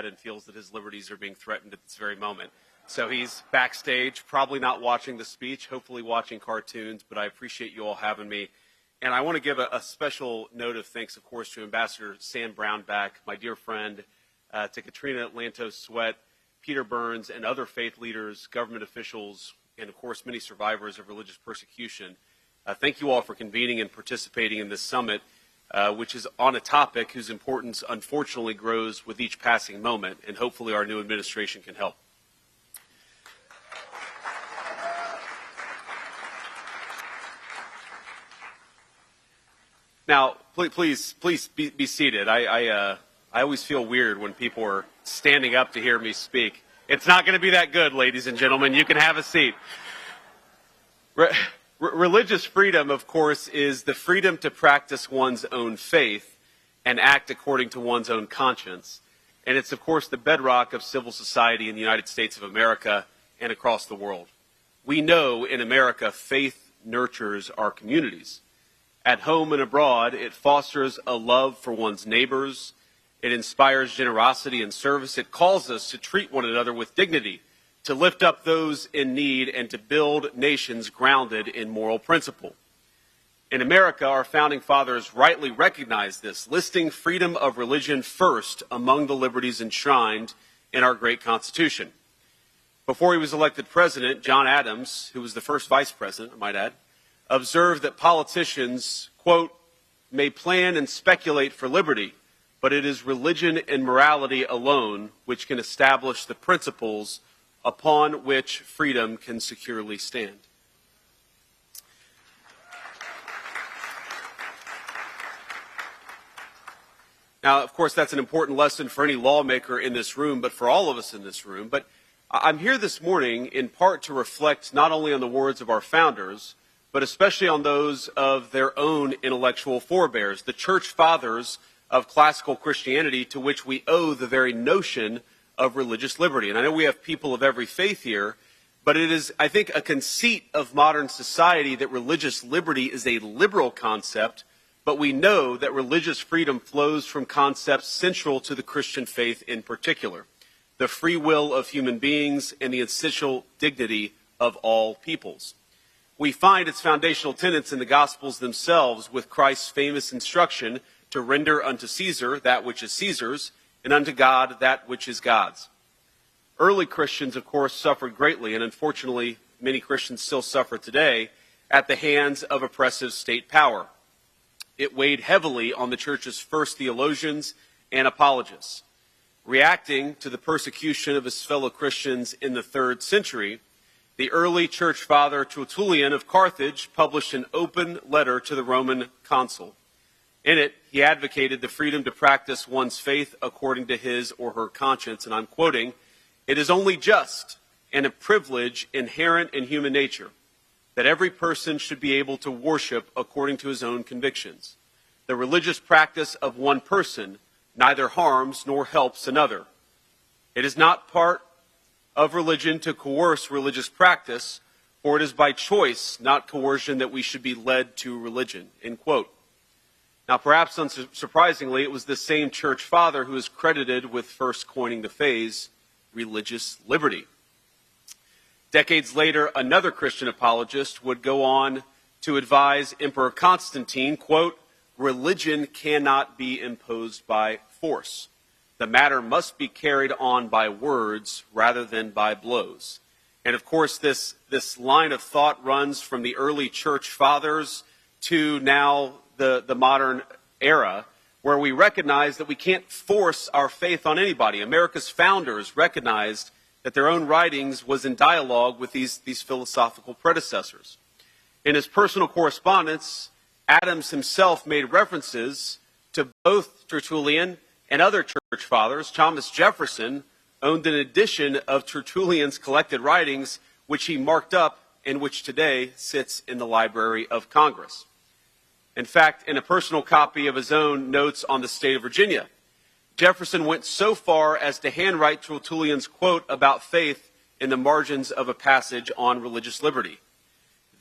and feels that his liberties are being threatened at this very moment. So he's backstage, probably not watching the speech, hopefully watching cartoons, but I appreciate you all having me. And I want to give a special note of thanks, of course, to Ambassador Sam Brownback, my dear friend, to Katrina Lantos Sweat, Peter Burns, and other faith leaders, government officials, and, of course, many survivors of religious persecution. Thank you all for convening and participating in this summit, which is on a topic whose importance, unfortunately, grows with each passing moment, and hopefully our new administration can help. Now, please be seated. I always feel weird when people are standing up to hear me speak. It's not going to be that good, ladies and gentlemen. You can have a seat. Religious freedom, of course, is the freedom to practice one's own faith and act according to one's own conscience. And it's, of course, the bedrock of civil society in the United States of America and across the world. We know in America faith nurtures our communities. At home and abroad, it fosters a love for one's neighbors. It inspires generosity and service. It calls us to treat one another with dignity, to lift up those in need, and to build nations grounded in moral principle. In America, our founding fathers rightly recognized this, listing freedom of religion first among the liberties enshrined in our great Constitution. Before he was elected president, John Adams, who was the first vice president, I might add, observed that politicians, quote, may plan and speculate for liberty, but it is religion and morality alone which can establish the principles upon which freedom can securely stand. Now, of course, that's an important lesson for any lawmaker in this room, but for all of us in this room. But I'm here this morning in part to reflect not only on the words of our founders, but especially on those of their own intellectual forebears, the church fathers of classical Christianity, to which we owe the very notion of religious liberty. And I know we have people of every faith here, but it is, I think, a conceit of modern society that religious liberty is a liberal concept, but we know that religious freedom flows from concepts central to the Christian faith in particular, the free will of human beings and the essential dignity of all peoples. We find its foundational tenets in the Gospels themselves, with Christ's famous instruction to render unto Caesar that which is Caesar's, and unto God that which is God's. Early Christians, of course, suffered greatly, and unfortunately, many Christians still suffer today at the hands of oppressive state power. It weighed heavily on the church's first theologians and apologists. Reacting to the persecution of his fellow Christians in the 3rd century, the early church father Tertullian of Carthage published an open letter to the Roman consul. In it, he advocated the freedom to practice one's faith according to his or her conscience, and I'm quoting, "It is only just and a privilege inherent in human nature that every person should be able to worship according to his own convictions. The religious practice of one person neither harms nor helps another. It is not part of religion to coerce religious practice, for it is by choice, not coercion, that we should be led to religion," end quote. Now, perhaps unsurprisingly, it was the same church father who is credited with first coining the phrase religious liberty. Decades later, another Christian apologist would go on to advise Emperor Constantine, quote, "Religion cannot be imposed by force. The matter must be carried on by words rather than by blows." And of course, this line of thought runs from the early church fathers to now the modern era, where we recognize that we can't force our faith on anybody. America's founders recognized that their own writings was in dialogue with these philosophical predecessors. In his personal correspondence, Adams himself made references to both Tertullian and other church fathers. Thomas Jefferson owned an edition of Tertullian's collected writings, which he marked up and which today sits in the Library of Congress. In fact, in a personal copy of his own notes on the state of Virginia, Jefferson went so far as to handwrite Tertullian's quote about faith in the margins of a passage on religious liberty.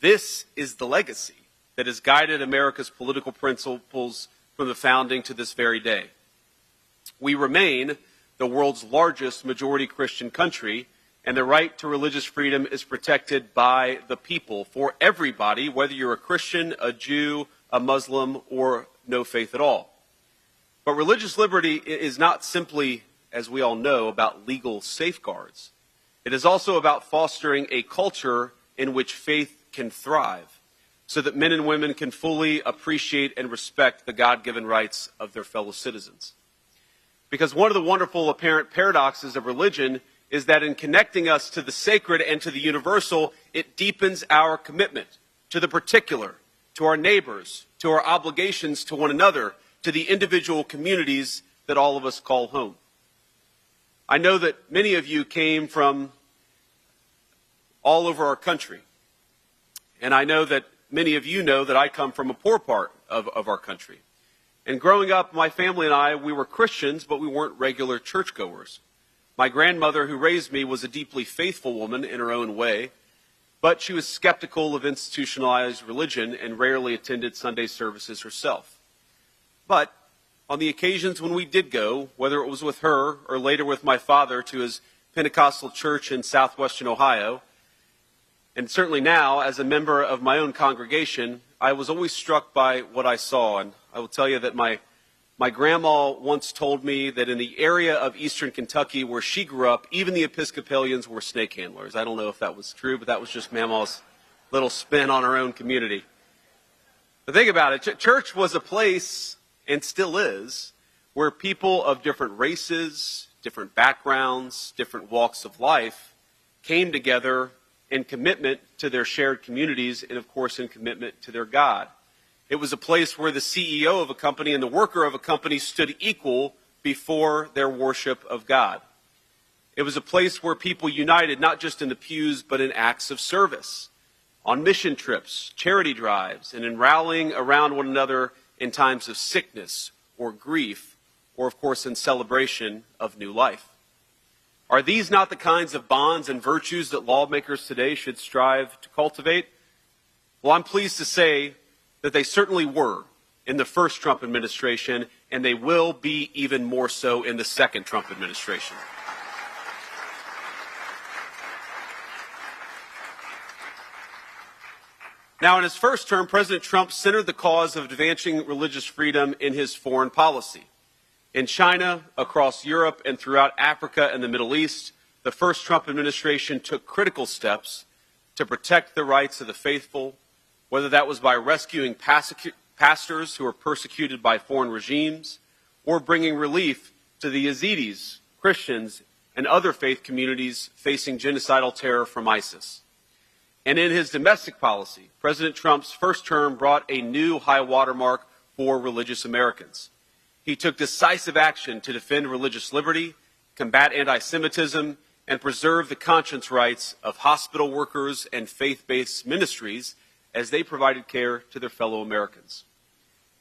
This is the legacy that has guided America's political principles from the founding to this very day. We remain the world's largest majority Christian country, and the right to religious freedom is protected by the people for everybody, whether you're a Christian, a Jew, a Muslim, or no faith at all. But religious liberty is not simply, as we all know, about legal safeguards. It is also about fostering a culture in which faith can thrive, so that men and women can fully appreciate and respect the God-given rights of their fellow citizens. Because one of the wonderful apparent paradoxes of religion is that in connecting us to the sacred and to the universal, it deepens our commitment to the particular, to our neighbors, to our obligations to one another, to the individual communities that all of us call home. I know that many of you came from all over our country, and I know that many of you know that I come from a poor part of our country. And growing up, my family and I, we were Christians, but we weren't regular churchgoers. My grandmother, who raised me, was a deeply faithful woman in her own way, but she was skeptical of institutionalized religion and rarely attended Sunday services herself. But on the occasions when we did go, whether it was with her or later with my father to his Pentecostal church in southwestern Ohio, and certainly now as a member of my own congregation, I was always struck by what I saw. And I will tell you that my grandma once told me that in the area of eastern Kentucky where she grew up, even the Episcopalians were snake handlers. I don't know if that was true, but that was just Mama's little spin on her own community. But think about it. Church was a place, and still is, where people of different races, different backgrounds, different walks of life came together in commitment to their shared communities and, of course, in commitment to their God. It was a place where the CEO of a company and the worker of a company stood equal before their worship of God. It was a place where people united not just in the pews, but in acts of service, on mission trips, charity drives, and in rallying around one another in times of sickness or grief, or, of course, in celebration of new life. Are these not the kinds of bonds and virtues that lawmakers today should strive to cultivate? Well, I'm pleased to say that they certainly were in the first Trump administration, and they will be even more so in the second Trump administration. Now, in his first term, President Trump centered the cause of advancing religious freedom in his foreign policy. In China, across Europe, and throughout Africa and the Middle East, the first Trump administration took critical steps to protect the rights of the faithful, whether that was by rescuing pastors who were persecuted by foreign regimes, or bringing relief to the Yazidis, Christians, and other faith communities facing genocidal terror from ISIS. And in his domestic policy, President Trump's first term brought a new high watermark for religious Americans. He took decisive action to defend religious liberty, combat anti-Semitism, and preserve the conscience rights of hospital workers and faith-based ministries as they provided care to their fellow Americans,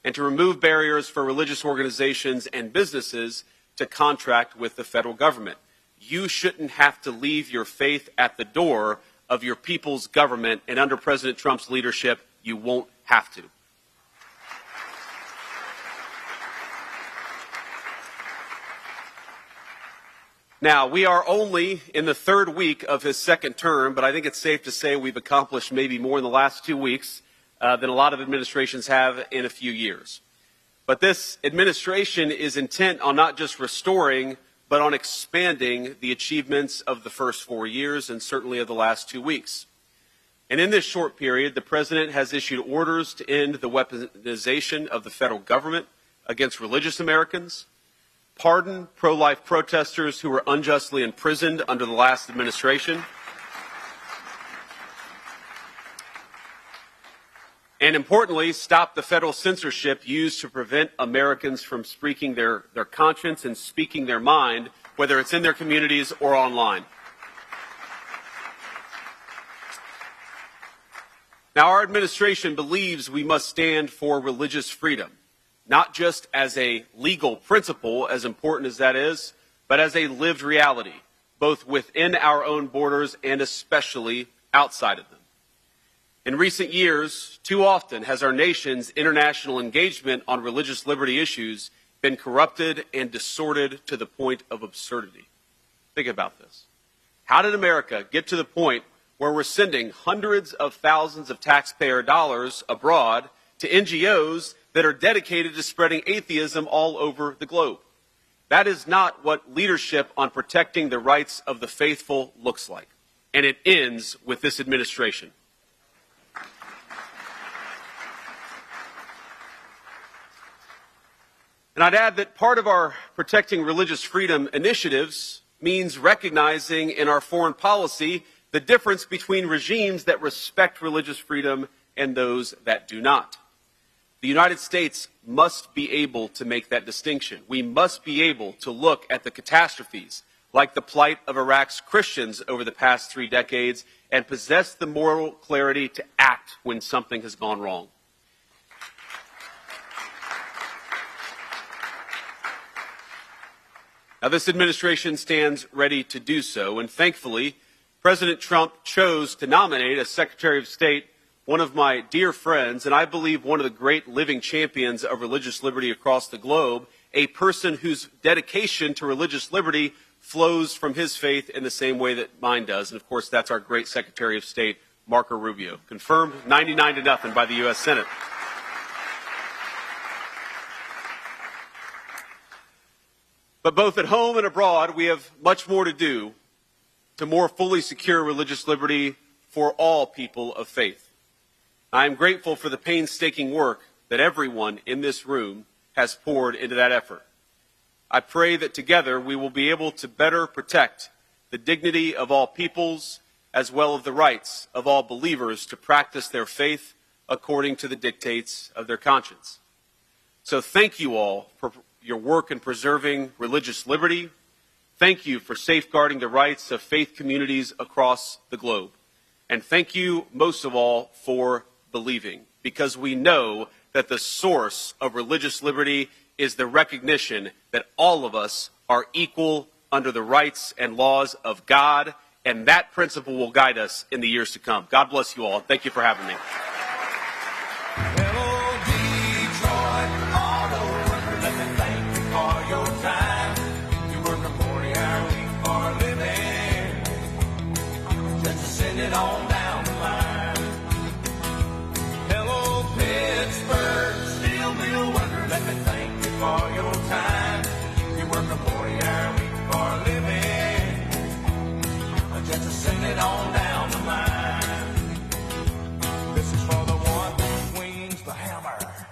and to remove barriers for religious organizations and businesses to contract with the federal government. You shouldn't have to leave your faith at the door of your people's government, and under President Trump's leadership, you won't have to. Now, we are only in the third week of his second term, but I think it's safe to say we've accomplished maybe more in the last 2 weeks than a lot of administrations have in a few years. But this administration is intent on not just restoring, but on expanding the achievements of the first 4 years and certainly of the last 2 weeks. And in this short period, the President has issued orders to end the weaponization of the federal government against religious Americans, pardon pro-life protesters who were unjustly imprisoned under the last administration, and importantly, stop the federal censorship used to prevent Americans from speaking their conscience and speaking their mind, whether it's in their communities or online. Now, our administration believes we must stand for religious freedom, not just as a legal principle, as important as that is, but as a lived reality, both within our own borders and especially outside of them. In recent years, too often has our nation's international engagement on religious liberty issues been corrupted and distorted to the point of absurdity. Think about this. How did America get to the point where we're sending hundreds of thousands of taxpayer dollars abroad to NGOs that are dedicated to spreading atheism all over the globe? That is not what leadership on protecting the rights of the faithful looks like. And it ends with this administration. And I'd add that part of our protecting religious freedom initiatives means recognizing in our foreign policy the difference between regimes that respect religious freedom and those that do not. The United States must be able to make that distinction. We must be able to look at the catastrophes, like the plight of Iraq's Christians over the past 3 decades, and possess the moral clarity to act when something has gone wrong. Now, this administration stands ready to do so, and thankfully, President Trump chose to nominate as Secretary of State one of my dear friends, and I believe one of the great living champions of religious liberty across the globe, a person whose dedication to religious liberty flows from his faith in the same way that mine does. And of course, that's our great Secretary of State, Marco Rubio, confirmed 99-0 by the U.S. Senate. But both at home and abroad, we have much more to do to more fully secure religious liberty for all people of faith. I am grateful for the painstaking work that everyone in this room has poured into that effort. I pray that together we will be able to better protect the dignity of all peoples as well as the rights of all believers to practice their faith according to the dictates of their conscience. So thank you all for your work in preserving religious liberty. Thank you for safeguarding the rights of faith communities across the globe. And thank you most of all for believing, because we know that the source of religious liberty is the recognition that all of us are equal under the rights and laws of God, and that principle will guide us in the years to come. God bless you all. Thank you for having me.